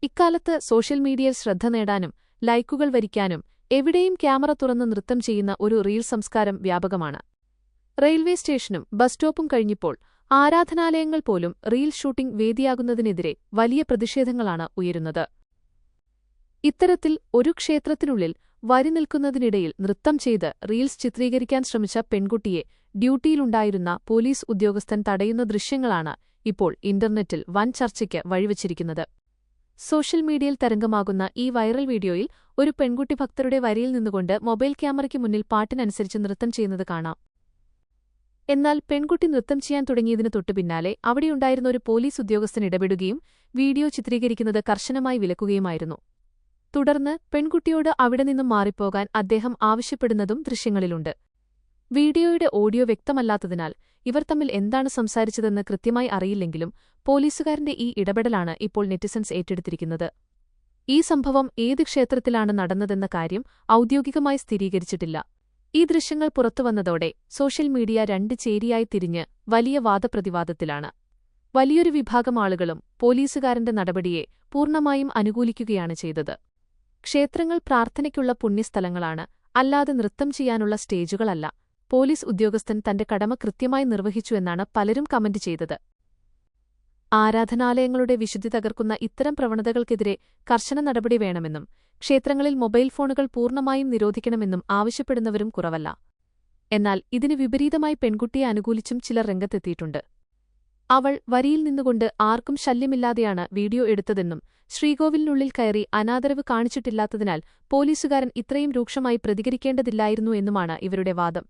ഇക്കാലത്ത് സോഷ്യൽ മീഡിയയിൽ ശ്രദ്ധ നേടാനും ലൈക്കുകൾ വരിക്കാനും എവിടെയും ക്യാമറ തുറന്ന് നൃത്തം ചെയ്യുന്ന ഒരു റീൽ സംസ്കാരം വ്യാപകമാണ്. റെയിൽവേ സ്റ്റേഷനും ബസ് സ്റ്റോപ്പും കഴിഞ്ഞിപ്പോൾ ആരാധനാലയങ്ങൾ പോലും റീൽ ഷൂട്ടിംഗ് വേദിയാകുന്നതിനെതിരെ വലിയ പ്രതിഷേധങ്ങളാണ് ഉയരുന്നത്. ഇത്തരത്തിൽ ഒരു ക്ഷേത്രത്തിനുള്ളിൽ വരി നിൽക്കുന്നതിനിടയിൽ നൃത്തം ചെയ്ത് റീൽസ് ചിത്രീകരിക്കാൻ ശ്രമിച്ച പെൺകുട്ടിയെ ഡ്യൂട്ടിയിലുണ്ടായിരുന്ന പോലീസ് ഉദ്യോഗസ്ഥൻ തടയുന്ന ദൃശ്യങ്ങളാണ് ഇപ്പോൾ ഇന്റർനെറ്റിൽ വൻ ചർച്ചയ്ക്ക് വഴിവച്ചിരിക്കുന്നത്. സോഷ്യൽ മീഡിയയിൽ തരംഗമാകുന്ന ഈ വൈറൽ വീഡിയോയിൽ ഒരു പെൺകുട്ടി ഭക്തരുടെ വരിയിൽ നിന്നുകൊണ്ട് മൊബൈൽ ക്യാമറയ്ക്ക് മുന്നിൽ പാട്ടിനനുസരിച്ച് നൃത്തം ചെയ്യുന്നത് കാണാം. എന്നാൽ പെൺകുട്ടി നൃത്തം ചെയ്യാൻ തുടങ്ങിയതിനു തൊട്ടുപിന്നാലെ അവിടെയുണ്ടായിരുന്ന ഒരു പോലീസ് ഉദ്യോഗസ്ഥൻ ഇടപെടുകയും വീഡിയോ ചിത്രീകരിക്കുന്നത് കർശനമായി വിലക്കുകയുമായിരുന്നു. തുടർന്ന് പെൺകുട്ടിയോട് അവിടെ നിന്നും മാറിപ്പോകാൻ അദ്ദേഹം ആവശ്യപ്പെടുന്നതും ദൃശ്യങ്ങളിലുണ്ട്. വീഡിയോയുടെ ഓഡിയോ വ്യക്തമല്ലാത്തതിനാൽ ഇവർ തമ്മിൽ എന്താണ് സംസാരിച്ചതെന്ന് കൃത്യമായി അറിയില്ലെങ്കിലും പോലീസുകാരന്റെ ഈ ഇടപെടലാണ് ഇപ്പോൾ നെറ്റിസൺസ് ഏറ്റെടുത്തിരിക്കുന്നത്. ഈ സംഭവം ഏത് ക്ഷേത്രത്തിലാണ് നടന്നതെന്ന കാര്യം ഔദ്യോഗികമായി സ്ഥിരീകരിച്ചിട്ടില്ല. ഈ ദൃശ്യങ്ങൾ പുറത്തുവന്നതോടെ സോഷ്യൽ മീഡിയ രണ്ട് ചേരിയായി തിരിഞ്ഞ് വലിയ വാദപ്രതിവാദത്തിലാണ്. വലിയൊരു വിഭാഗം ആളുകളും പോലീസുകാരന്റെ നടപടിയെ പൂർണ്ണമായും അനുകൂലിക്കുകയാണ് ചെയ്തത്. ക്ഷേത്രങ്ങൾ പ്രാർത്ഥനയ്ക്കുള്ള പുണ്യസ്ഥലങ്ങളാണ്, അല്ലാതെ നൃത്തം ചെയ്യാനുള്ള സ്റ്റേജുകളല്ല. പോലീസ് ഉദ്യോഗസ്ഥൻ തന്റെ കടമ കൃത്യമായി നിർവഹിച്ചുവെന്നാണ് പലരും കമന്റ് ചെയ്തത്. ആരാധനാലയങ്ങളുടെ വിശുദ്ധി തകർക്കുന്ന ഇത്തരം പ്രവണതകൾക്കെതിരെ കർശന നടപടി വേണമെന്നും ക്ഷേത്രങ്ങളിൽ മൊബൈൽ ഫോണുകൾ പൂർണ്ണമായും നിരോധിക്കണമെന്നും ആവശ്യപ്പെടുന്നവരും കുറവല്ല. എന്നാൽ ഇതിനു വിപരീതമായി പെൺകുട്ടിയെ അനുകൂലിച്ചും ചിലർ രംഗത്തെത്തിയിട്ടുണ്ട്. അവൾ വരിയിൽ നിന്നുകൊണ്ട് ആർക്കും ശല്യമില്ലാതെയാണ് വീഡിയോ എടുത്തതെന്നും ശ്രീകോവിലിനുള്ളിൽ കയറി അനാദരവ് കാണിച്ചിട്ടില്ലാത്തതിനാൽ പോലീസുകാരൻ ഇത്രയും രൂക്ഷമായി പ്രതികരിക്കേണ്ടതില്ലായിരുന്നു എന്നുമാണ് ഇവരുടെ വാദം.